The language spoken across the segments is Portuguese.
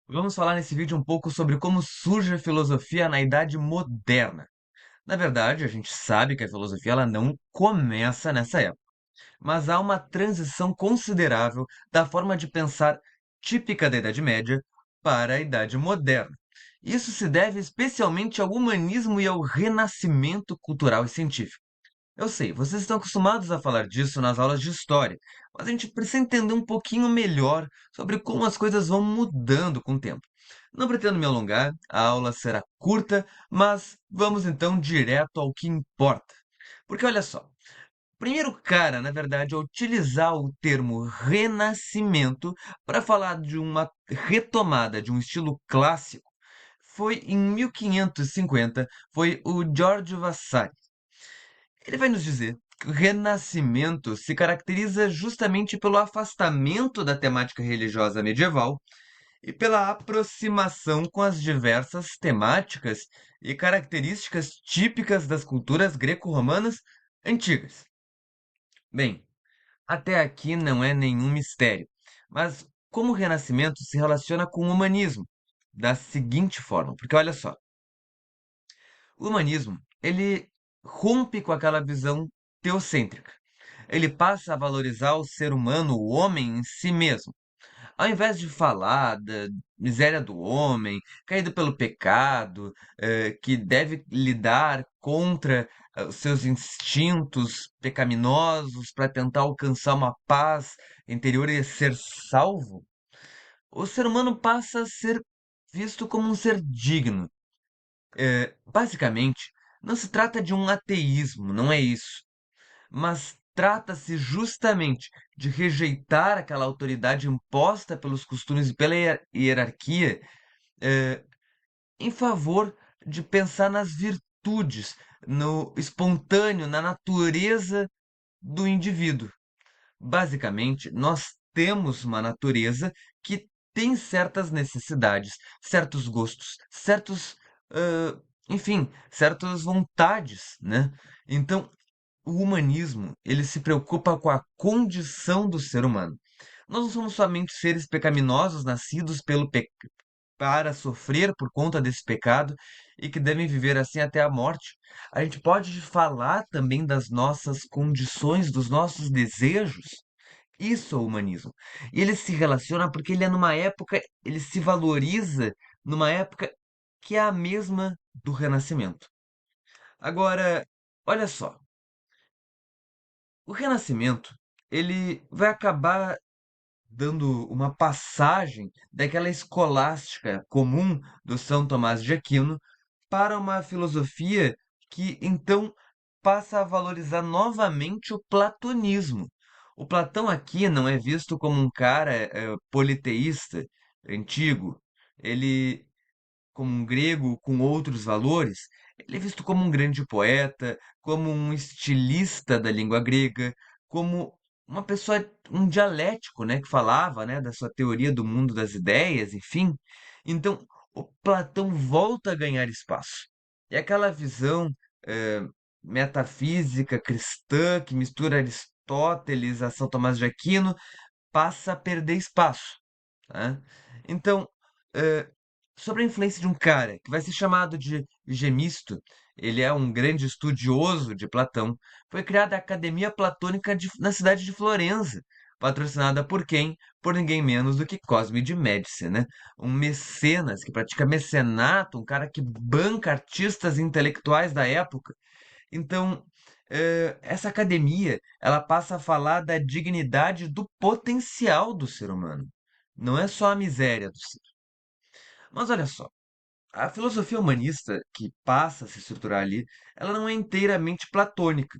Vamos falar nesse vídeo um pouco sobre como surge a filosofia na Idade Moderna. Na verdade, a gente sabe que a filosofia ela não começa nessa época, mas há uma transição considerável da forma de pensar típica da Idade Média para a Idade Moderna. Isso se deve especialmente ao humanismo e ao renascimento cultural e científico. Eu sei, vocês estão acostumados a falar disso nas aulas de história, mas a gente precisa entender um pouquinho melhor sobre como as coisas vão mudando com o tempo. Não pretendo me alongar, a aula será curta, mas vamos então direto ao que importa. Porque olha só, o primeiro cara, na verdade, a utilizar o termo renascimento para falar de uma retomada de um estilo clássico foi em 1550, foi o Giorgio Vasari. Ele vai nos dizer que o Renascimento se caracteriza justamente pelo afastamento da temática religiosa medieval e pela aproximação com as diversas temáticas e características típicas das culturas greco-romanas antigas. Bem, até aqui não é nenhum mistério, mas como o Renascimento se relaciona com o humanismo? Da seguinte forma, porque olha só, o humanismo, ele rompe com aquela visão teocêntrica. Ele passa a valorizar o ser humano, o homem em si mesmo. Ao invés de falar da miséria do homem, caído pelo pecado, que deve lidar contra os seus instintos pecaminosos para tentar alcançar uma paz interior e ser salvo, o ser humano passa a ser visto como um ser digno. Basicamente, não se trata de um ateísmo, não é isso. Mas trata-se justamente de rejeitar aquela autoridade imposta pelos costumes e pela hierarquia, eh, em favor de pensar nas virtudes, no espontâneo, na natureza do indivíduo. Basicamente, nós temos uma natureza que tem certas necessidades, certos gostos, enfim, certas vontades, né? Então, o humanismo, ele se preocupa com a condição do ser humano. Nós não somos somente seres pecaminosos nascidos para sofrer por conta desse pecado e que devem viver assim até a morte. A gente pode falar também das nossas condições, dos nossos desejos. Isso é o humanismo. E ele se relaciona porque ele é numa época, ele se valoriza numa época que é a mesma do Renascimento. Agora, olha só, o Renascimento, ele vai acabar dando uma passagem daquela escolástica comum do São Tomás de Aquino para uma filosofia que então passa a valorizar novamente o platonismo. O Platão aqui não é visto como um cara politeísta antigo. Ele como um grego com outros valores, ele é visto como um grande poeta, como um estilista da língua grega, como uma pessoa, um dialético, né, que falava, né, da sua teoria do mundo das ideias, enfim. Então, o Platão volta a ganhar espaço. E aquela visão eh, metafísica cristã que mistura Aristóteles a São Tomás de Aquino passa a perder espaço, tá? Então, eh, sobre a influência de um cara que vai ser chamado de Gemisto, ele é um grande estudioso de Platão, foi criada a Academia Platônica na cidade de Florença, patrocinada por quem? Por ninguém menos do que Cosme de Médici, né? Um mecenas que pratica mecenato, um cara que banca artistas intelectuais da época. Então, essa academia, ela passa a falar da dignidade do potencial do ser humano. Não é só a miséria do ser. Mas olha só, a filosofia humanista que passa a se estruturar ali, ela não é inteiramente platônica.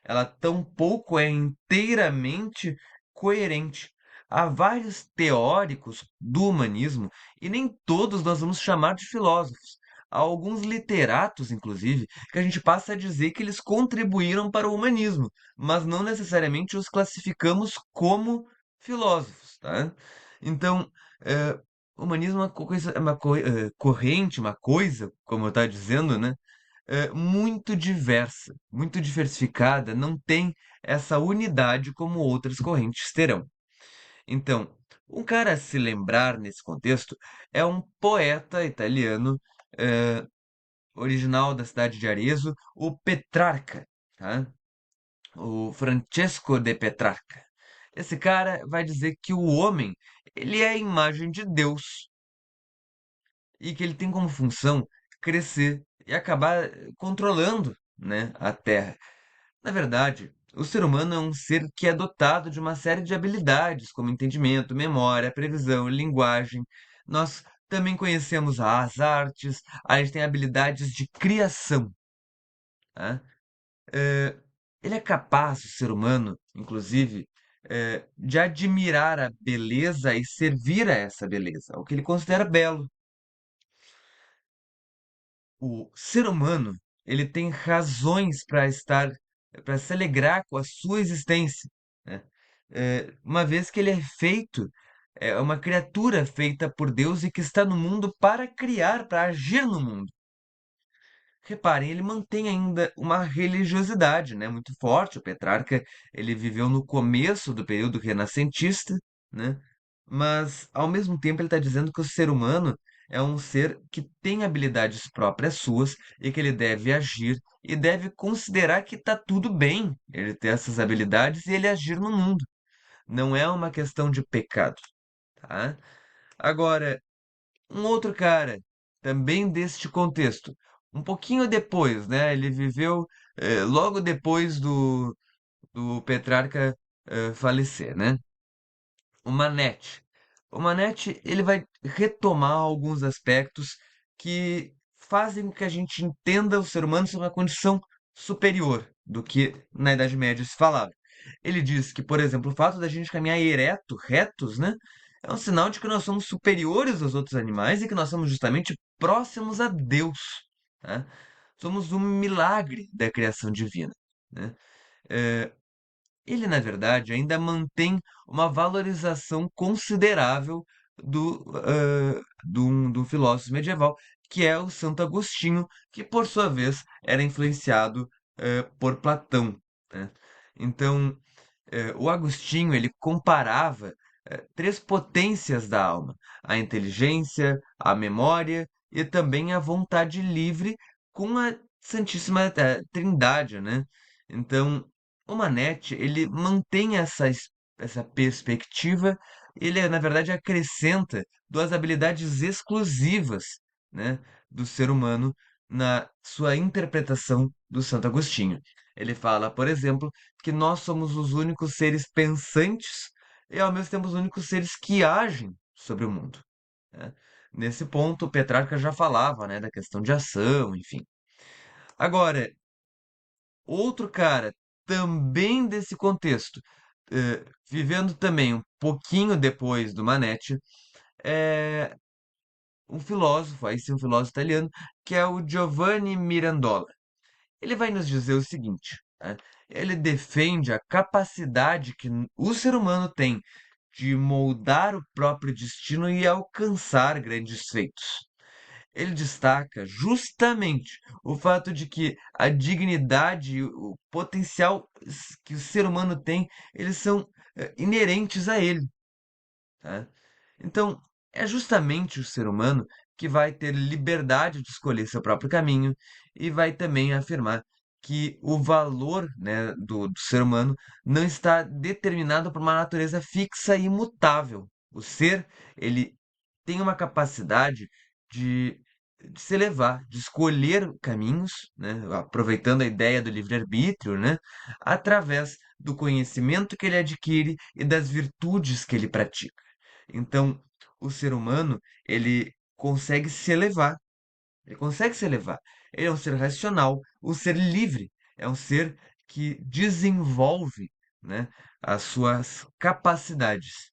Ela tampouco é inteiramente coerente. Há vários teóricos do humanismo e nem todos nós vamos chamar de filósofos. Há alguns literatos, inclusive, que a gente passa a dizer que eles contribuíram para o humanismo, mas não necessariamente os classificamos como filósofos, tá? Então, eh, o humanismo é uma coisa, corrente, uma coisa, como eu estava dizendo, né? Muito diversa, muito diversificada, não tem essa unidade como outras correntes terão. Então, Um cara a se lembrar nesse contexto é um poeta italiano, eh, original da cidade de Arezzo, o Petrarca, tá? O Francesco de Petrarca. Esse cara vai dizer que o homem, ele é a imagem de Deus e que ele tem como função crescer e acabar controlando, né, a Terra. Na verdade, o ser humano é um ser que é dotado de uma série de habilidades, como entendimento, memória, previsão, linguagem. Nós também conhecemos as artes, a gente tem habilidades de criação, tá? Eh, Ele é capaz, o ser humano, inclusive, de admirar a beleza e servir a essa beleza, o que ele considera belo. O ser humano, ele tem razões para se alegrar com a sua existência, né? Uma vez que ele é feito, é uma criatura feita por Deus e que está no mundo para criar, para agir no mundo. Reparem, ele mantém ainda uma religiosidade, né, muito forte. O Petrarca, ele viveu no começo do período renascentista, né? Mas ao mesmo tempo ele está dizendo que o ser humano é um ser que tem habilidades próprias suas e que ele deve agir e deve considerar que está tudo bem ele ter essas habilidades e ele agir no mundo. Não é uma questão de pecado, tá? Agora, um outro cara, também deste contexto, um pouquinho depois, né? Ele viveu logo depois do Petrarca falecer, né? O Manete. O Manete, ele vai retomar alguns aspectos que fazem com que a gente entenda o ser humano ser uma condição superior do que na Idade Média se falava. Ele diz que, por exemplo, o fato da gente caminhar retos, né, é um sinal de que nós somos superiores aos outros animais e que nós somos justamente próximos a Deus, tá? Somos um milagre da criação divina, né? Eh, Ele, na verdade, ainda mantém uma valorização considerável do filósofo medieval, que é o Santo Agostinho, que, por sua vez, era influenciado, por Platão, né? Então, o Agostinho ele comparava três potências da alma: a inteligência, a memória e também a vontade livre com a Santíssima Trindade, né? Então, o Manetti ele mantém essa perspectiva, ele na verdade acrescenta duas habilidades exclusivas, né, do ser humano na sua interpretação do Santo Agostinho. Ele fala, por exemplo, que nós somos os únicos seres pensantes e ao mesmo tempo os únicos seres que agem sobre o mundo, né? Nesse ponto, Petrarca já falava, né, da questão de ação, enfim. Agora, outro cara também desse contexto, vivendo também um pouquinho depois do Manete, é um filósofo, aí sim um filósofo italiano, que é o Giovanni Mirandola. Ele vai nos dizer o seguinte, né? Ele defende a capacidade que o ser humano tem de moldar o próprio destino e alcançar grandes feitos. Ele destaca justamente o fato de que a dignidade e o potencial que o ser humano tem, eles são inerentes a ele, tá? Então, é justamente o ser humano que vai ter liberdade de escolher seu próprio caminho e vai também afirmar que o valor, né, do ser humano não está determinado por uma natureza fixa e imutável. O ser, ele tem uma capacidade de, de se elevar, de escolher caminhos, né, aproveitando a ideia do livre-arbítrio, né, através do conhecimento que ele adquire e das virtudes que ele pratica. Então, o ser humano, ele consegue se elevar, ele consegue se elevar. Ele é um ser racional, um ser livre, é um ser que desenvolve, né, as suas capacidades.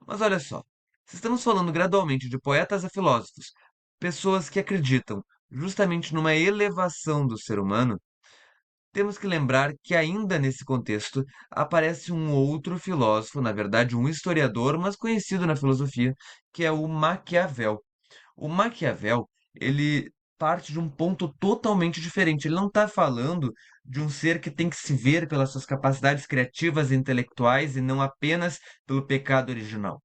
Mas olha só, se estamos falando gradualmente de poetas a filósofos, pessoas que acreditam justamente numa elevação do ser humano, temos que lembrar que ainda nesse contexto aparece um outro filósofo, na verdade um historiador, mas conhecido na filosofia, que é o Maquiavel. O Maquiavel, ele parte de um ponto totalmente diferente. Ele não está falando de um ser que tem que se ver pelas suas capacidades criativas e intelectuais e não apenas pelo pecado original.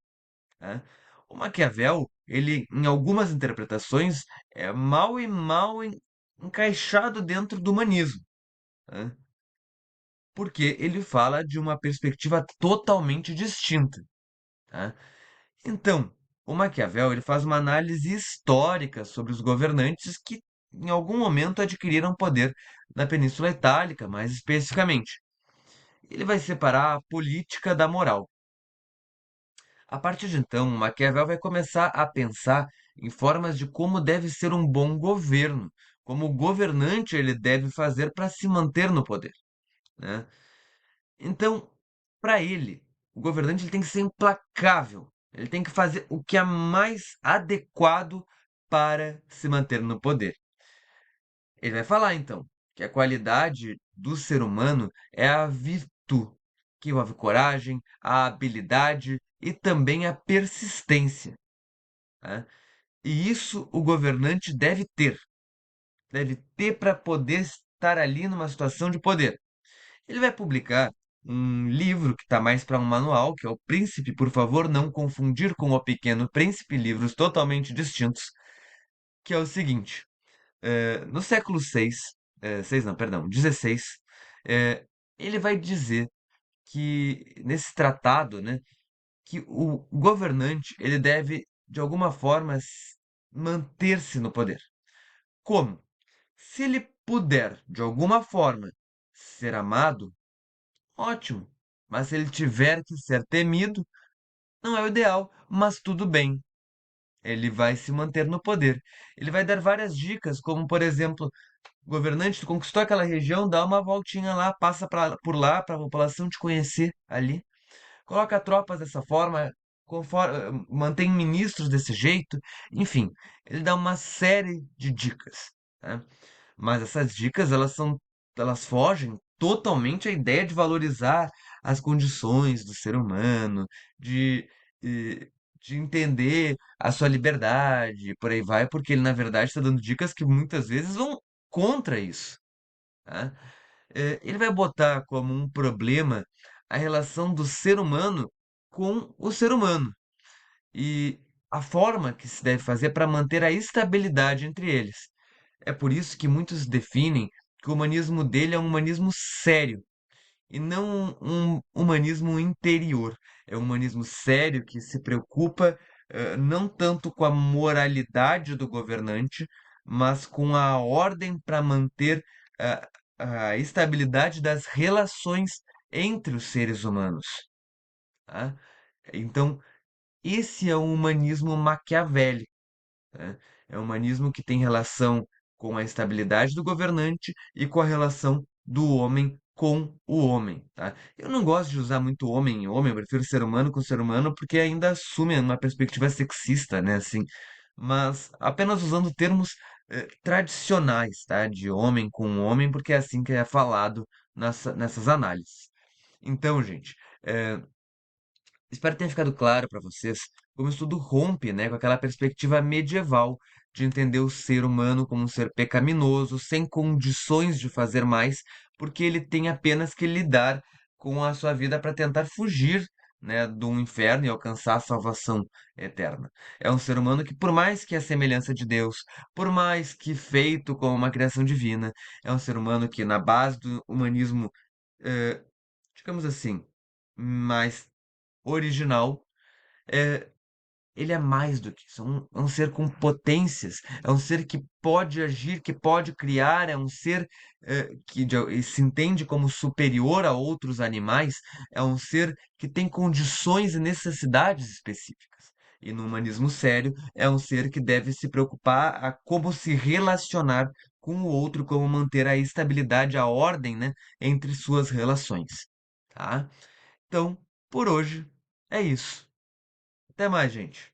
Né? O Maquiavel, ele, em algumas interpretações, é encaixado dentro do humanismo, né? Porque ele fala de uma perspectiva totalmente distinta, tá? Então, o Maquiavel ele faz uma análise histórica sobre os governantes que, em algum momento, adquiriram poder na Península Itálica, mais especificamente. Ele vai separar a política da moral. A partir de então, Maquiavel vai começar a pensar em formas de como deve ser um bom governo, como o governante ele deve fazer para se manter no poder, né? Então, para ele, o governante ele tem que ser implacável. Ele tem que fazer o que é mais adequado para se manter no poder. Ele vai falar, então, que a qualidade do ser humano é a virtude, que envolve coragem, a habilidade e também a persistência, né? E isso o governante deve ter para poder estar ali numa situação de poder. Ele vai publicar um livro que está mais para um manual, que é O Príncipe, por favor, não confundir com O Pequeno Príncipe, livros totalmente distintos, que é o seguinte: no século seis, seis não, perdão, 16, eh, ele vai dizer que nesse tratado, né, que o governante ele deve de alguma forma manter-se no poder. Como? Se ele puder de alguma forma ser amado, ótimo. Mas se ele tiver que ser temido, não é o ideal, mas tudo bem. Ele vai se manter no poder. Ele vai dar várias dicas, como por exemplo, governante, tu conquistou aquela região, dá uma voltinha lá, passa por lá para a população te conhecer ali. Coloca tropas dessa forma, mantém ministros desse jeito, enfim, ele dá uma série de dicas, tá? Mas essas dicas, elas fogem totalmente à ideia de valorizar as condições do ser humano, de, eh, de entender a sua liberdade, por aí vai, porque ele, na verdade, está dando dicas que muitas vezes vão contra isso, tá? Ele vai botar como um problema a relação do ser humano com o ser humano e a forma que se deve fazer para manter a estabilidade entre eles. É por isso que muitos definem que o humanismo dele é um humanismo sério e não um humanismo interior. É um humanismo sério que se preocupa não tanto com a moralidade do governante, mas com a ordem para manter a estabilidade das relações entre os seres humanos, tá? Então, esse é um humanismo maquiavélico, né? É um humanismo que tem relação com a estabilidade do governante e com a relação do homem com o homem, tá? Eu não gosto de usar muito homem em homem, eu prefiro ser humano com ser humano porque ainda assume uma perspectiva sexista, né, assim. Mas apenas usando termos tradicionais, tá? De homem com homem, porque é assim que é falado nessas análises. Então, gente, eh, espero que tenha ficado claro para vocês como isso tudo rompe, né, com aquela perspectiva medieval de entender o ser humano como um ser pecaminoso, sem condições de fazer mais, porque ele tem apenas que lidar com a sua vida para tentar fugir, né, do inferno e alcançar a salvação eterna. É um ser humano que, por mais que a semelhança de Deus, por mais que feito como uma criação divina, é um ser humano que, na base do humanismo, eh, digamos assim, mais original, é, ele é mais do que isso. É um ser com potências. É um ser que pode agir, que pode criar. É um ser e se entende como superior a outros animais. É um ser que tem condições e necessidades específicas. E no humanismo sério, é um ser que deve se preocupar a como se relacionar com o outro, como manter a estabilidade, a ordem, né, entre suas relações. Tá? Então, por hoje, é isso. Até mais, gente.